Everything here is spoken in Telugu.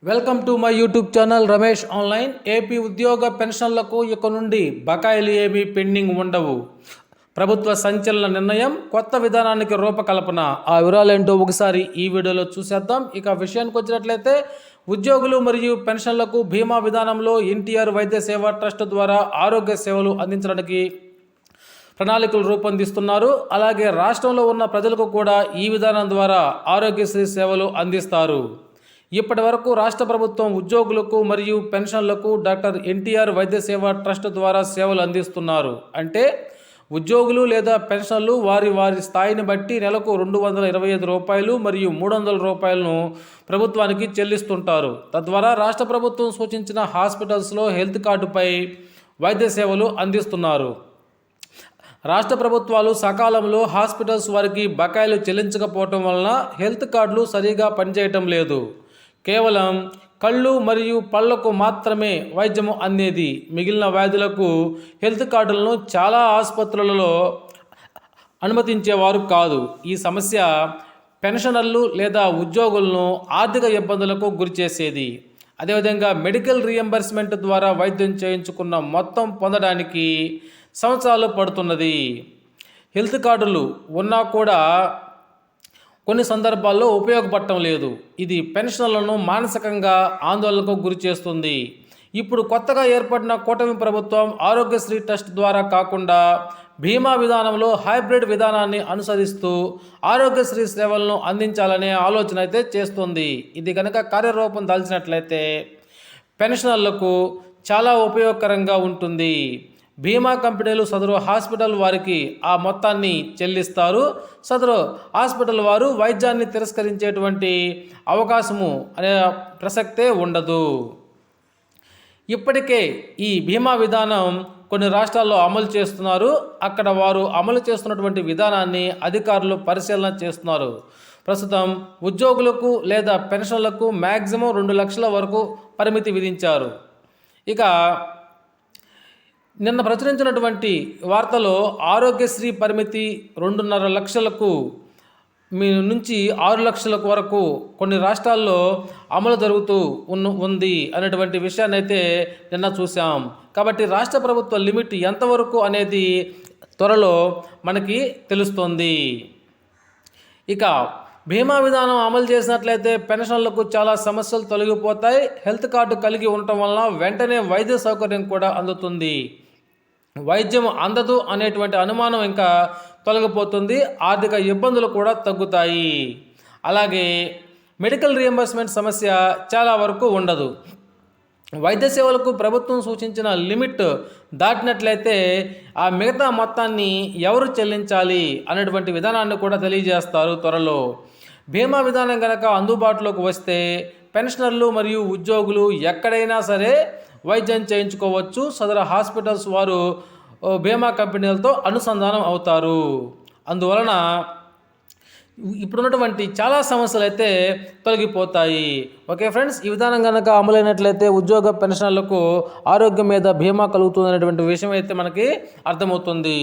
Welcome to my YouTube channel Ramesh online. AP ఉద్యోగ పెన్షన్లకు ఇక నుండి బకాయిలు ఏమీ పెండింగ్ ఉండవు. ప్రభుత్వ సంచలన నిర్ణయం, కొత్త విధానానికి రూపకల్పన. ఆ వివరాలేంటో ఒకసారి ఈ వీడియోలో చూసేద్దాం. ఇక విషయానికి వచ్చినట్లయితే ఉద్యోగులు మరియు పెన్షన్లకు బీమా విధానంలో ఎన్టీఆర్ వైద్య సేవా ట్రస్ట్ ద్వారా ఆరోగ్య సేవలు అందించడానికి ప్రణాళికలు రూపొందిస్తున్నారు. అలాగే రాష్ట్రంలో ఉన్న ప్రజలకు కూడా ఈ విధానం ద్వారా ఆరోగ్యశ్రీ సేవలు అందిస్తారు. ఇప్పటి వరకు రాష్ట్ర ప్రభుత్వం ఉద్యోగులకు మరియు పెన్షన్లకు డాక్టర్ ఎన్టీఆర్ వైద్య సేవా ట్రస్ట్ ద్వారా సేవలు అందిస్తున్నారు. అంటే ఉద్యోగులు లేదా పెన్షన్లు వారి స్థాయిని బట్టి నెలకు రూ. 225 మరియు రూ. 300 ప్రభుత్వానికి చెల్లిస్తుంటారు. తద్వారా రాష్ట్ర ప్రభుత్వం సూచించిన హాస్పిటల్స్లో హెల్త్ కార్డుపై వైద్య సేవలు అందిస్తున్నారు. రాష్ట్ర ప్రభుత్వాలు సకాలంలో హాస్పిటల్స్ వారికి బకాయిలు చెల్లించకపోవటం వలన హెల్త్ కార్డులు సరిగా పనిచేయటం లేదు. కేవలం కళ్ళు మరియు పళ్లకు మాత్రమే వైద్యము అందేది. మిగిలిన వ్యాధులకు హెల్త్ కార్డులను చాలా ఆసుపత్రులలో అనుమతించేవారు కాదు. ఈ సమస్య పెన్షనర్లు లేదా ఉద్యోగులను ఆర్థిక ఇబ్బందులకు గురిచేసేది. అదేవిధంగా మెడికల్ రీఎంబర్స్మెంట్ ద్వారా వైద్యం చేయించుకున్న మొత్తం పొందడానికి సంవత్సరాలు పడుతున్నది. హెల్త్ కార్డులు ఉన్నా కూడా కొన్ని సందర్భాల్లో ఉపయోగపడటం లేదు. ఇది పెన్షన్లను మానసికంగా ఆందోళనకు గురి చేస్తుంది. ఇప్పుడు కొత్తగా ఏర్పడిన కూటమి ప్రభుత్వం ఆరోగ్యశ్రీ ట్రస్ట్ ద్వారా కాకుండా బీమా విధానంలో హైబ్రిడ్ విధానాన్ని అనుసరిస్తూ ఆరోగ్యశ్రీ సేవలను అందించాలనే ఆలోచన అయితే చేస్తుంది. ఇది కనుక కార్యరూపం దాల్చినట్లయితే పెన్షనర్లకు చాలా ఉపయోగకరంగా ఉంటుంది. బీమా కంపెనీలు సదరు హాస్పిటల్ వారికి ఆ మొత్తాన్ని చెల్లిస్తారు. సదరు హాస్పిటల్ వారు వైద్యాన్ని తిరస్కరించేటువంటి అవకాశము అనే ప్రసక్తే ఉండదు. ఇప్పటికే ఈ బీమా విధానం కొన్ని రాష్ట్రాల్లో అమలు చేస్తున్నారు. అక్కడ వారు అమలు చేస్తున్నటువంటి విధానాన్ని అధికారులు పరిశీలన చేస్తున్నారు. ప్రస్తుతం ఉద్యోగులకు లేదా పెన్షన్లకు మ్యాక్సిమం 2 లక్షల వరకు పరిమితి విధించారు. ఇక నిన్న ప్రచురించినటువంటి వార్తలో ఆరోగ్యశ్రీ పరిమితి 2.5 లక్షలకు నుంచి 6 లక్షలకు వరకు కొన్ని రాష్ట్రాల్లో అమలు జరుగుతూ ఉంది అనేటువంటి విషయాన్ని అయితే నిన్న చూసాం. కాబట్టి రాష్ట్ర ప్రభుత్వ లిమిట్ ఎంతవరకు అనేది త్వరలో మనకి తెలుస్తుంది. ఇక బీమా విధానం అమలు చేసినట్లయితే పెన్షన్లకు చాలా సమస్యలు తొలగిపోతాయి. హెల్త్ కార్డు కలిగి ఉండటం వలన వెంటనే వైద్య సౌకర్యం కూడా అందుతుంది. వైద్యం అందదు అనేటువంటి అనుమానం ఇంకా తొలగిపోతుంది. ఆర్థిక ఇబ్బందులు కూడా తగ్గుతాయి. అలాగే మెడికల్ రీఎంబర్స్మెంట్ సమస్య చాలా వరకు ఉండదు. వైద్య సేవలకు ప్రభుత్వం సూచించిన లిమిట్ దాటినట్లయితే ఆ మిగతా మొత్తాన్ని ఎవరు చెల్లించాలి అనేటువంటి విధానాన్ని కూడా తెలియజేస్తారు త్వరలో. బీమా విధానం కనుక అందుబాటులోకి వస్తే పెన్షనర్లు మరియు ఉద్యోగులు ఎక్కడైనా సరే వైద్యం చేయించుకోవచ్చు. సదరు హాస్పిటల్స్ వారు బీమా కంపెనీలతో అనుసంధానం అవుతారు. అందువలన ఇప్పుడున్నటువంటి చాలా సమస్యలు అయితే తొలగిపోతాయి. ఓకే ఫ్రెండ్స్, ఈ విధానం కనుక అమలైనట్లయితే ఉద్యోగ పెన్షనర్లకు ఆరోగ్యం మీద బీమా కలుగుతుంది అనేటువంటి విషయం అయితే మనకి అర్థమవుతుంది.